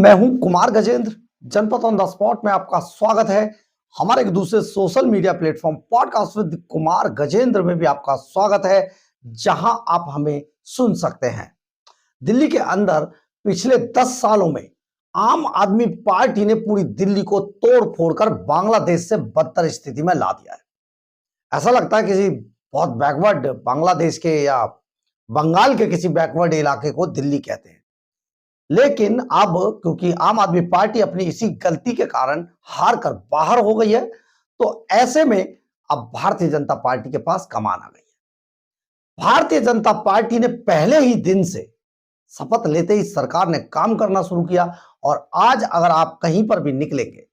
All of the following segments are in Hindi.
मैं हूं कुमार गजेंद्र। जनपद ऑन द स्पॉट में आपका स्वागत है। हमारे एक दूसरे social media platform podcast with Kumar Gajendra में भी आपका स्वागत है, जहां आप हमें सुन सकते हैं। दिल्ली के अंदर पिछले 10 सालों में आम आदमी पार्टी ने पूरी दिल्ली को तोड़ फोड़ कर बांग्लादेश से बदतर स्थिति में ला दिया है। ऐसा लगता है किसी बहुत बैकवर्ड बांग्लादेश के या बंगाल के किसी बैकवर्ड इलाके को दिल्ली कहते हैं। लेकिन अब क्योंकि आम आदमी पार्टी अपनी इसी गलती के कारण हार कर बाहर हो गई है, तो ऐसे में अब भारतीय जनता पार्टी के पास कमान आ गई है। भारतीय जनता पार्टी ने पहले ही दिन से शपथ लेते ही सरकार ने काम करना शुरू किया और आज अगर आप कहीं पर भी निकलेंगे,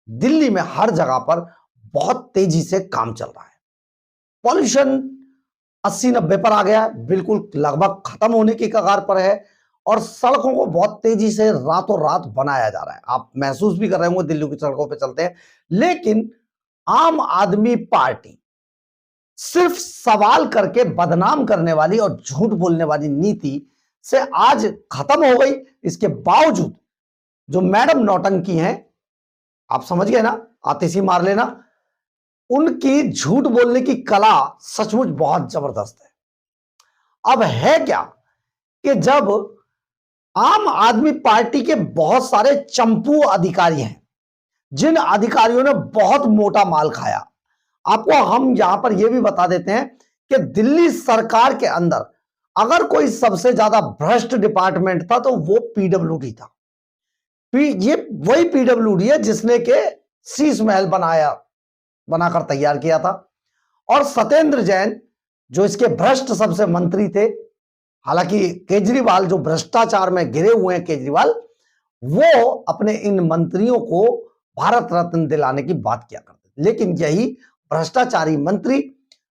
दिल्ली में हर जगह पर बहुत तेजी से काम चल रहा है। पॉल्यूशन 80-90 पर आ गया है, बिल्कुल लगभग खत्म होने की कगार पर है और सड़कों को बहुत तेजी से रातों रात बनाया जा रहा है। आप महसूस भी कर रहे होंगे दिल्ली की सड़कों पे चलते हैं। लेकिन आम आदमी पार्टी सिर्फ सवाल करके बदनाम करने वाली और झूठ बोलने वाली नीति से आज खत्म हो गई। इसके बावजूद जो मैडम नौटंकी हैं, आप समझ गए ना, आतिशी मार लेना, उनकी झूठ बोलने की कला सचमुच बहुत जबरदस्त है। अब है क्या कि जब आम आदमी पार्टी के बहुत सारे चंपू अधिकारी हैं, जिन अधिकारियों ने बहुत मोटा माल खाया। आपको हम यहां पर यह भी बता देते हैं कि दिल्ली सरकार के अंदर अगर कोई सबसे ज्यादा भ्रष्ट डिपार्टमेंट था तो वो पीडब्ल्यूडी था। ये वही पीडब्ल्यूडी है जिसने के शीश महल बनाकर तैयार किया था। और सत्येंद्र जैन जो इसके भ्रष्ट सबसे मंत्री थे, हालांकि केजरीवाल जो भ्रष्टाचार में घिरे हुए हैं, केजरीवाल वो अपने इन मंत्रियों को भारत रत्न दिलाने की बात किया करते, लेकिन यही भ्रष्टाचारी मंत्री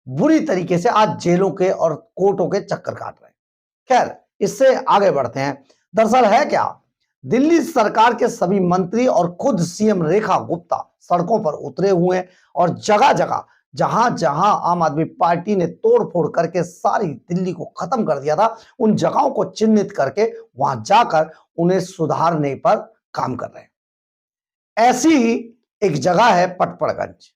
बुरी तरीके से आज जेलों के और कोर्टों के चक्कर काट रहे हैं। खैर, इससे आगे बढ़ते हैं। दरअसल है क्या, दिल्ली सरकार के सभी मंत्री और खुद सीएम रेखा गुप्ता सड़कों पर उतरे हुए हैं और जगह जगह जहां जहां आम आदमी पार्टी ने तोड़फोड़ करके सारी दिल्ली को खत्म कर दिया था, उन जगहों को चिन्हित करके वहां जाकर उन्हें सुधारने पर काम कर रहे हैं। ऐसी ही एक जगह है पटपड़गंज,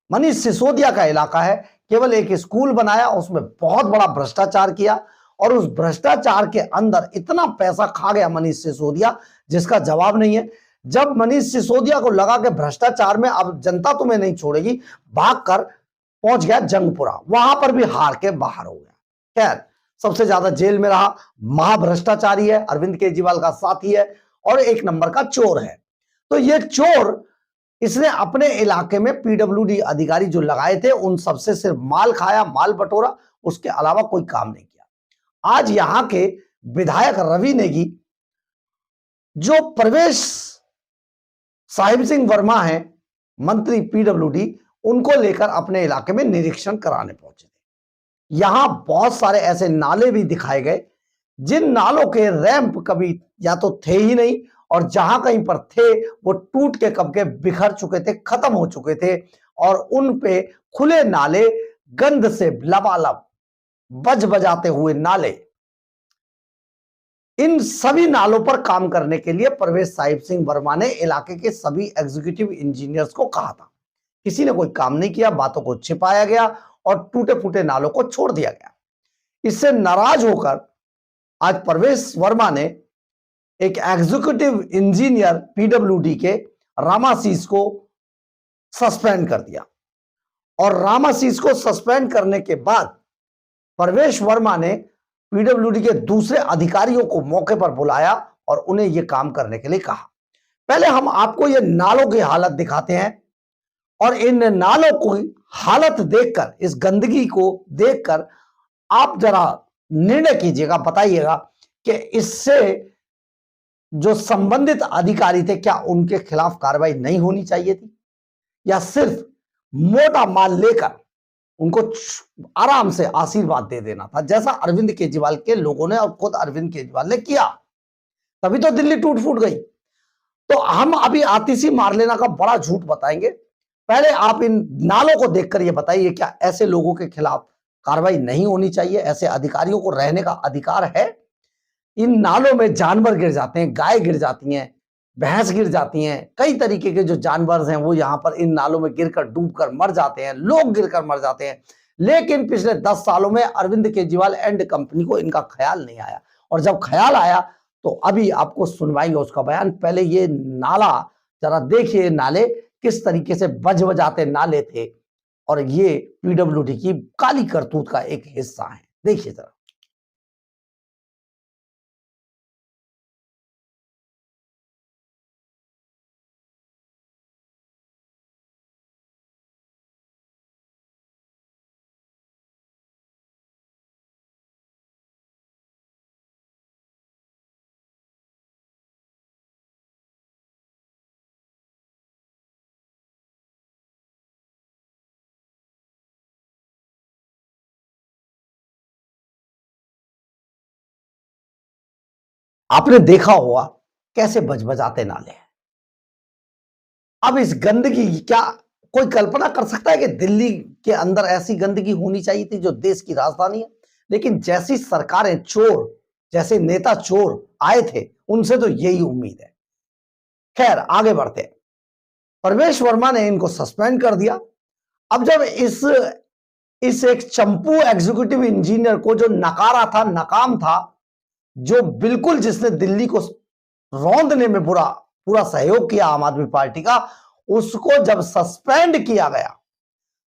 मनीष सिसोदिया का इलाका है। केवल एक स्कूल बनाया, उसमें बहुत बड़ा भ्रष्टाचार किया और उस भ्रष्टाचार के अंदर इतना पैसा खा गया मनीष सिसोदिया जिसका जवाब नहीं है। जब मनीष सिसोदिया को लगा कि भ्रष्टाचार में अब जनता तुम्हें नहीं छोड़ेगी, भागकर पहुंच गया जंगपुरा, वहां पर भी हार के बाहर हो गया। खैर, सबसे ज्यादा जेल में रहा महाभ्रष्टाचारी है, अरविंद केजरीवाल का साथी है और एक नंबर का चोर है। तो ये चोर, इसने अपने इलाके में पीडब्ल्यूडी अधिकारी जो लगाए थे उन सबसे सिर्फ माल खाया, माल बटोरा, उसके अलावा कोई काम नहीं किया। आज यहां के विधायक रवि नेगी जो प्रवेश साहिब सिंह वर्मा है, मंत्री पीडब्ल्यूडी, उनको लेकर अपने इलाके में निरीक्षण कराने पहुंचे थे। यहां बहुत सारे ऐसे नाले भी दिखाए गए जिन नालों के रैंप कभी या तो थे ही नहीं और जहां कहीं पर थे वो टूट के कब के बिखर चुके थे, खत्म हो चुके थे और उन पे खुले नाले, गंध से लबालब बज बजाते हुए नाले। इन सभी नालों पर काम करने के लिए प्रवेश साहिब सिंह वर्मा ने इलाके के सभी एग्जीक्यूटिव इंजीनियर्स को कहा था। किसी ने कोई काम नहीं किया, बातों को छिपाया गया और टूटे फूटे नालों को छोड़ दिया गया। इससे नाराज होकर आज प्रवेश वर्मा ने एक एग्जीक्यूटिव इंजीनियर पीडब्ल्यूडी के रामाशीष को सस्पेंड कर दिया और रामाशीष को सस्पेंड करने के बाद प्रवेश वर्मा ने पीडब्ल्यूडी के दूसरे अधिकारियों को मौके पर बुलाया और उन्हें यह काम करने के लिए कहा। पहले हम आपको ये नालों की हालत दिखाते हैं और इन नालों की हालत देखकर, इस गंदगी को देखकर आप जरा निर्णय कीजिएगा, बताइएगा कि इससे जो संबंधित अधिकारी थे क्या उनके खिलाफ कार्रवाई नहीं होनी चाहिए थी या सिर्फ मोटा माल लेकर उनको आराम से आशीर्वाद दे देना था, जैसा अरविंद केजरीवाल के लोगों ने और खुद अरविंद केजरीवाल ने किया। तभी तो दिल्ली टूट फूट गई। तो हम अभी आतिशी मार लेना का बड़ा झूठ बताएंगे। पहले आप इन नालों को देखकर ये बताइए, क्या ऐसे लोगों के खिलाफ कार्रवाई नहीं होनी चाहिए? ऐसे अधिकारियों को रहने का अधिकार है? इन नालों में जानवर गिर जाते हैं, गाय गिर जाती हैं, भैंस गिर जाती हैं, कई तरीके के जो जानवर हैं वो यहाँ पर इन नालों में गिरकर डूबकर मर जाते हैं, लोग गिरकर मर जाते हैं। लेकिन पिछले 10 सालों में अरविंद केजरीवाल एंड कंपनी को इनका ख्याल नहीं आया, और जब ख्याल आया तो अभी आपको सुनवाएंगे उसका बयान। पहले ये नाला जरा देखिए, नाले किस तरीके से बजाते नाले थे, और ये पीडब्ल्यूडी की काली करतूत का एक हिस्सा है। देखिए जरा। आपने देखा होगा कैसे बजाते नाले हैं। अब इस गंदगी की क्या कोई कल्पना कर सकता है कि दिल्ली के अंदर ऐसी गंदगी होनी चाहिए थी जो देश की राजधानी है? लेकिन जैसी सरकारें चोर, जैसे नेता चोर आए थे, उनसे तो यही उम्मीद है। खैर आगे बढ़ते हैं। परवेश वर्मा ने इनको सस्पेंड कर दिया। अब जब इस एक चंपू एग्जीक्यूटिव इंजीनियर को जो नकारा था, नाकाम था, जो बिल्कुल जिसने दिल्ली को रौंदने में पूरा सहयोग किया आम आदमी पार्टी का, उसको जब सस्पेंड किया गया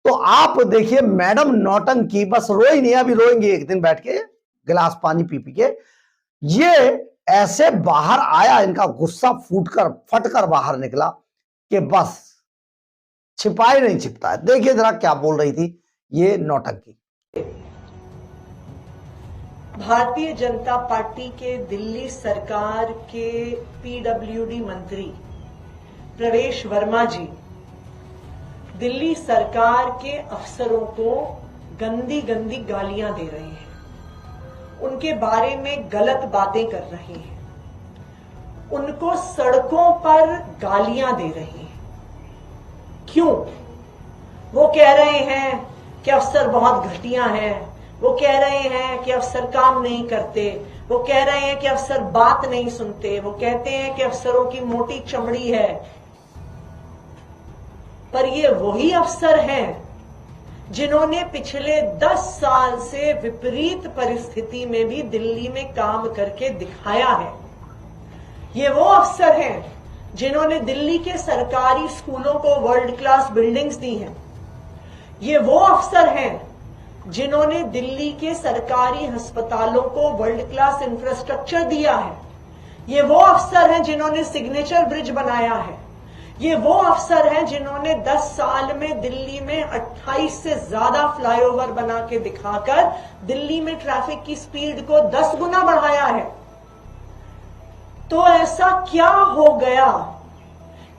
तो आप देखिए मैडम नौटंकी बस रोई नहीं, अभी रोएंगे एक दिन बैठ के गिलास पानी पी पी के। ये ऐसे बाहर आया, इनका गुस्सा फटकर बाहर निकला कि बस छिपाए नहीं छिपता है। देखिए जरा क्या बोल रही थी ये नौटंकी। भारतीय जनता पार्टी के दिल्ली सरकार के पीडब्ल्यूडी मंत्री प्रवेश वर्मा जी दिल्ली सरकार के अफसरों को गंदी गंदी गालियां दे रहे हैं, उनके बारे में गलत बातें कर रहे हैं, उनको सड़कों पर गालियां दे रहे हैं। क्यों? वो कह रहे हैं कि अफसर बहुत घटिया हैं, वो कह रहे हैं कि अफसर काम नहीं करते, वो कह रहे हैं कि अफसर बात नहीं सुनते, वो कहते हैं कि अफसरों की मोटी चमड़ी है। पर ये वही अफसर हैं जिन्होंने पिछले 10 साल से विपरीत परिस्थिति में भी दिल्ली में काम करके दिखाया है। ये वो अफसर हैं जिन्होंने दिल्ली के सरकारी स्कूलों को वर्ल्ड क्लास बिल्डिंग्स दी हैं। ये वो अफसर हैं जिन्होंने दिल्ली के सरकारी अस्पतालों को वर्ल्ड क्लास इंफ्रास्ट्रक्चर दिया है। ये वो अफसर हैं जिन्होंने सिग्नेचर ब्रिज बनाया है। ये वो अफसर हैं जिन्होंने 10 साल में दिल्ली में 28 से ज्यादा फ्लाईओवर बना के दिखाकर दिल्ली में ट्रैफिक की स्पीड को 10 गुना बढ़ाया है। तो ऐसा क्या हो गया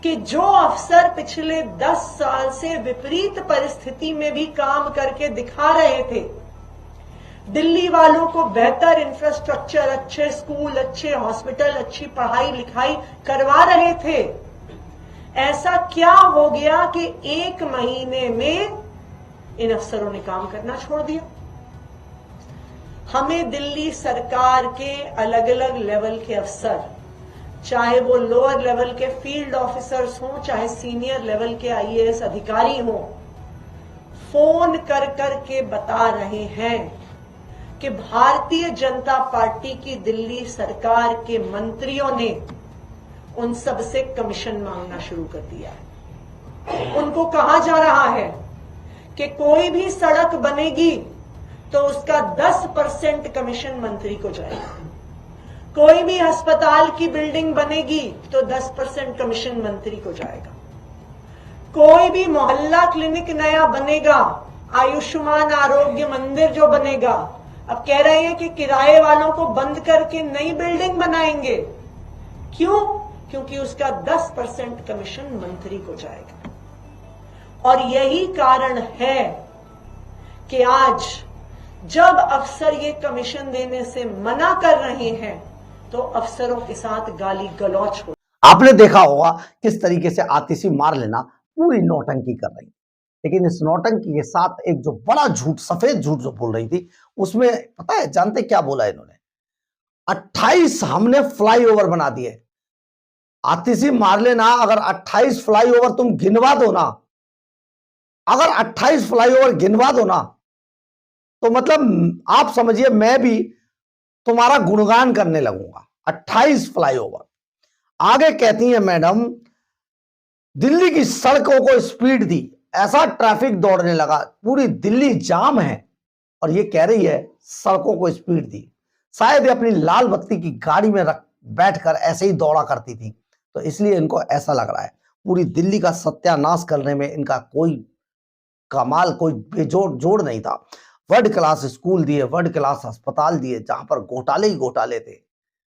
कि जो अफसर पिछले 10 साल से विपरीत परिस्थिति में भी काम करके दिखा रहे थे, दिल्ली वालों को बेहतर इंफ्रास्ट्रक्चर, अच्छे स्कूल, अच्छे हॉस्पिटल, अच्छी पढ़ाई लिखाई करवा रहे थे, ऐसा क्या हो गया कि 1 महीने में इन अफसरों ने काम करना छोड़ दिया? हमें दिल्ली सरकार के अलग अलग लेवल के अफसर, चाहे वो लोअर लेवल के फील्ड ऑफिसर्स हों, चाहे सीनियर लेवल के आईएएस अधिकारी हों, फोन कर के बता रहे हैं कि भारतीय जनता पार्टी की दिल्ली सरकार के मंत्रियों ने उन सब से कमीशन मांगना शुरू कर दिया है। उनको कहा जा रहा है कि कोई भी सड़क बनेगी तो उसका 10% कमीशन मंत्री को जाएगा, कोई भी अस्पताल की बिल्डिंग बनेगी तो 10% कमीशन मंत्री को जाएगा, कोई भी मोहल्ला क्लिनिक नया बनेगा, आयुष्मान आरोग्य मंदिर जो बनेगा, अब कह रहे हैं कि किराए वालों को बंद करके नई बिल्डिंग बनाएंगे। क्यों? क्योंकि उसका 10% कमीशन मंत्री को जाएगा। और यही कारण है कि आज जब अफसर ये कमीशन देने से मना कर रहे हैं तो अफसरों के साथ गाली गलौच हो। आपने देखा होगा किस तरीके से आतिशी मार लेना पूरी नौटंकी कर रही, लेकिन इस नौटंकी के साथ एक जो बड़ा झूठ, सफेद झूठ जो बोल रही थी, उसमें पता है जानते क्या बोला इन्होंने? 28 हमने फ्लाईओवर बना दिए। आतिशी मार लेना। अगर 28 फ्लाईओवर तुम गिनवा दो ना, अगर 28 फ्लाईओवर गिनवा दो ना, तो मतलब आप समझिए मैं भी तुम्हारा गुणगान करने लगूंगा। 28 फ्लाईओवर। आगे कहती है मैडम, दिल्ली की सड़कों को स्पीड दी, ऐसा ट्रैफिक दौड़ने लगा, पूरी दिल्ली जाम है, और ये कह रही है सड़कों को स्पीड दी। शायद ये अपनी लाल बत्ती की गाड़ी में बैठकर ऐसे ही दौड़ा करती थी, तो इसलिए इनको ऐसा लग रहा है। पूरी दिल्ली का सत्यानाश करने में इनका कोई कमाल, कोई बेजोड़ जोड़ नहीं था। वर्ल्ड क्लास स्कूल दिए, वर्ल्ड क्लास अस्पताल दिए, जहां पर घोटाले ही घोटाले थे।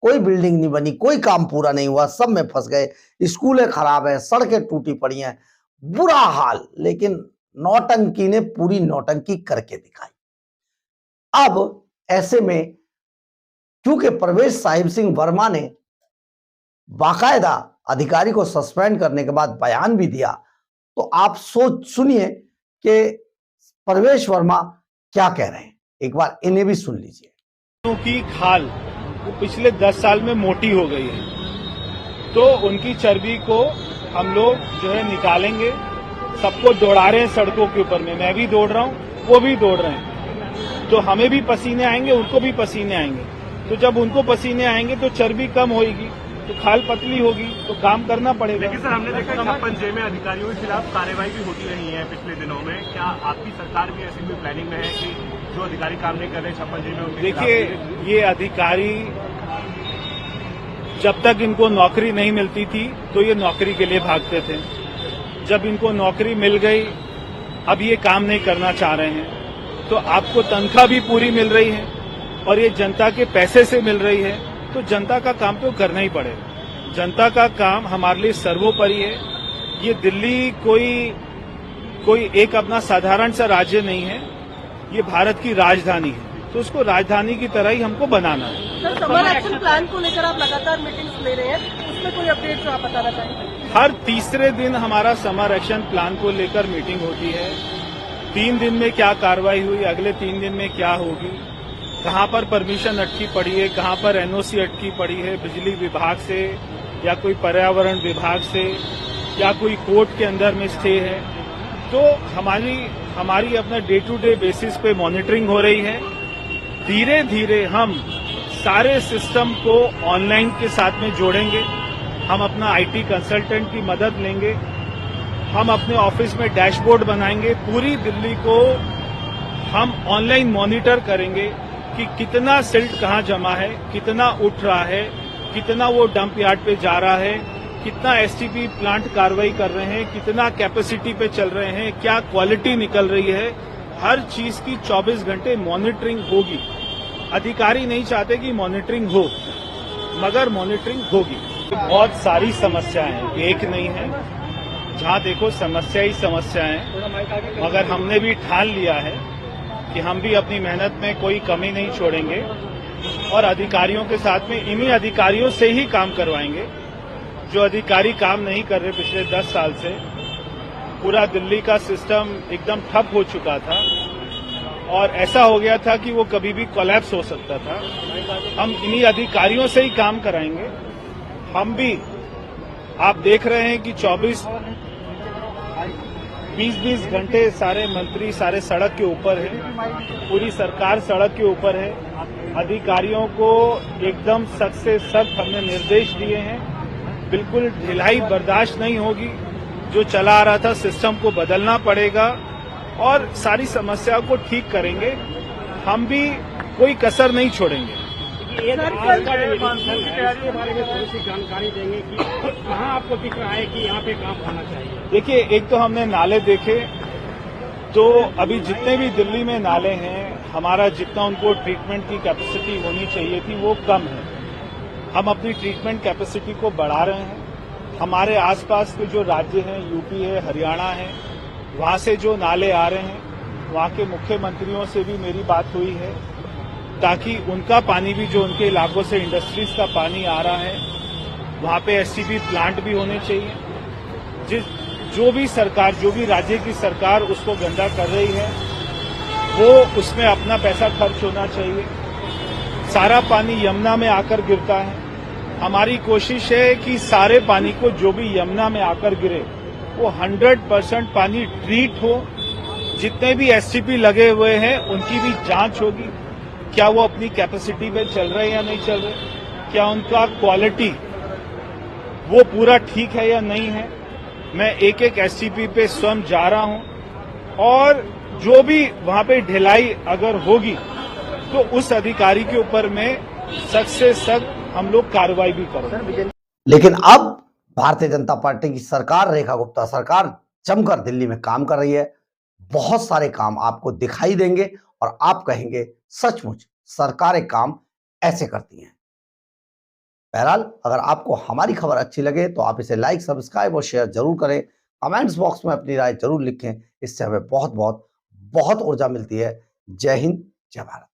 कोई बिल्डिंग नहीं बनी, कोई काम पूरा नहीं हुआ, सब में फंस गए। स्कूलें खराब है, सड़कें टूटी पड़ी हैं, बुरा हाल। लेकिन नौटंकी ने पूरी नौटंकी करके दिखाई। अब ऐसे में क्योंकि प्रवेश साहिब सिंह वर्मा ने बाकायदा अधिकारी को सस्पेंड करने के बाद बयान भी दिया, तो आप सुनिए कि प्रवेश वर्मा क्या कह रहे हैं। एक बार इन्हें भी सुन लीजिए। की खाल वो पिछले 10 साल में मोटी हो गई है, तो उनकी चर्बी को हम लोग जो है निकालेंगे। सबको दौड़ा रहे हैं सड़कों के ऊपर में, मैं भी दौड़ रहा हूँ, वो भी दौड़ रहे हैं, तो हमें भी पसीने आएंगे, उनको भी पसीने आएंगे। तो जब उनको पसीने आएंगे तो चर्बी कम होगी, तो खाल पतली होगी, तो काम करना पड़ेगा। लेकिन सर, हमने देखा छप्पन जे में अधिकारियों के खिलाफ कार्रवाई भी होती रही है पिछले दिनों में। क्या आपकी सरकार भी ऐसी कोई प्लानिंग में है कि जो अधिकारी काम नहीं कर रहे छप्पन जे में उनके देखिए, ये अधिकारी जब तक इनको नौकरी नहीं मिलती थी तो ये नौकरी के लिए भागते थे। जब इनको नौकरी मिल गई, अब ये काम नहीं करना चाह रहे हैं, तो आपको तनख्वाह भी पूरी मिल रही है और ये जनता के पैसे से मिल रही है, तो जनता का काम तो करना ही पड़ेगा। जनता का काम हमारे लिए सर्वोपरि है। ये दिल्ली कोई एक अपना साधारण सा राज्य नहीं है, ये भारत की राजधानी है, तो उसको राजधानी की तरह ही हमको बनाना है। सर, समर एक्शन प्लान को लेकर आप लगातार मीटिंग्स ले रहे हैं, उसमें कोई अपडेट जो आप बताना चाहेंगे? हर तीसरे दिन हमारा समर एक्शन प्लान को लेकर मीटिंग होती है। 3 दिन में क्या कार्रवाई हुई, अगले 3 दिन में क्या होगी, कहां पर परमिशन अटकी पड़ी है, कहां पर एनओसी अटकी पड़ी है, बिजली विभाग से या कोई पर्यावरण विभाग से या कोई कोर्ट के अंदर में स्टे है, तो हमारी अपना डे टू डे बेसिस पे मॉनिटरिंग हो रही है। धीरे धीरे हम सारे सिस्टम को ऑनलाइन के साथ में जोड़ेंगे। हम अपना आईटी कंसल्टेंट की मदद लेंगे, हम अपने ऑफिस में डैशबोर्ड बनाएंगे, पूरी दिल्ली को हम ऑनलाइन मॉनिटर करेंगे कि कितना सिल्ट कहाँ जमा है, कितना उठ रहा है, कितना वो डंप यार्ड पे जा रहा है, कितना एसटीपी प्लांट कार्रवाई कर रहे हैं, कितना कैपेसिटी पे चल रहे हैं, क्या क्वालिटी निकल रही है। हर चीज की 24 घंटे मॉनिटरिंग होगी। अधिकारी नहीं चाहते कि मॉनिटरिंग हो, मगर मॉनिटरिंग होगी। बहुत सारी समस्याएं हैं, एक नहीं है, जहां देखो समस्या ही समस्या है, मगर हमने भी ठान लिया है कि हम भी अपनी मेहनत में कोई कमी नहीं छोड़ेंगे और अधिकारियों के साथ में इन्हीं अधिकारियों से ही काम करवाएंगे। जो अधिकारी काम नहीं कर रहे पिछले 10 साल से, पूरा दिल्ली का सिस्टम एकदम ठप हो चुका था और ऐसा हो गया था कि वो कभी भी कोलैप्स हो सकता था। हम इन्हीं अधिकारियों से ही काम कराएंगे। हम भी, आप देख रहे हैं कि 20-20 घंटे सारे मंत्री सारे सड़क के ऊपर हैं, पूरी सरकार सड़क के ऊपर है। अधिकारियों को एकदम सख्त से सख्त हमने निर्देश दिए हैं, बिल्कुल ढिलाई बर्दाश्त नहीं होगी। जो चला आ रहा था सिस्टम को बदलना पड़ेगा और सारी समस्या को ठीक करेंगे। हम भी कोई कसर नहीं छोड़ेंगे। जानकारी देंगे कि कहाँ आपको दिख रहा है कि यहाँ पे काम होना चाहिए। देखिए, एक तो हमने नाले देखे, तो अभी जितने भी दिल्ली में नाले हैं, हमारा जितना उनको ट्रीटमेंट की कैपेसिटी होनी चाहिए थी वो कम है। हम अपनी ट्रीटमेंट कैपेसिटी को बढ़ा रहे हैं। हमारे आसपास के जो राज्य हैं, यूपी है, हरियाणा है, वहां से जो नाले आ रहे हैं, वहां के मुख्यमंत्रियों से भी मेरी बात हुई है, ताकि उनका पानी भी, जो उनके इलाकों से इंडस्ट्रीज का पानी आ रहा है, वहां पे एसटीपी प्लांट भी होने चाहिए। जो भी राज्य की सरकार उसको गंदा कर रही है, वो उसमें अपना पैसा खर्च होना चाहिए। सारा पानी यमुना में आकर गिरता है, हमारी कोशिश है कि सारे पानी को जो भी यमुना में आकर गिरे वो 100% पानी ट्रीट हो। जितने भी एसटीपी लगे हुए हैं उनकी भी जांच होगी, क्या वो अपनी कैपेसिटी पे चल रहे हैं या नहीं चल रहे, क्या उनका क्वालिटी वो पूरा ठीक है या नहीं है। मैं एक एक एसटीपी पे स्वयं जा रहा हूं और जो भी वहां पे ढिलाई अगर होगी तो उस अधिकारी के ऊपर में सख्त से सख्त हम लोग कार्रवाई भी करेंगे। लेकिन अब भारतीय जनता पार्टी की सरकार, रेखा गुप्ता सरकार जमकर दिल्ली में काम कर रही है। बहुत सारे काम आपको दिखाई देंगे और आप कहेंगे सचमुच सरकारें काम ऐसे करती हैं। बहरहाल, अगर आपको हमारी खबर अच्छी लगे तो आप इसे लाइक, सब्सक्राइब और शेयर जरूर करें। कमेंट्स बॉक्स में अपनी राय जरूर लिखें, इससे हमें बहुत ऊर्जा मिलती है। जय हिंद, जय भारत।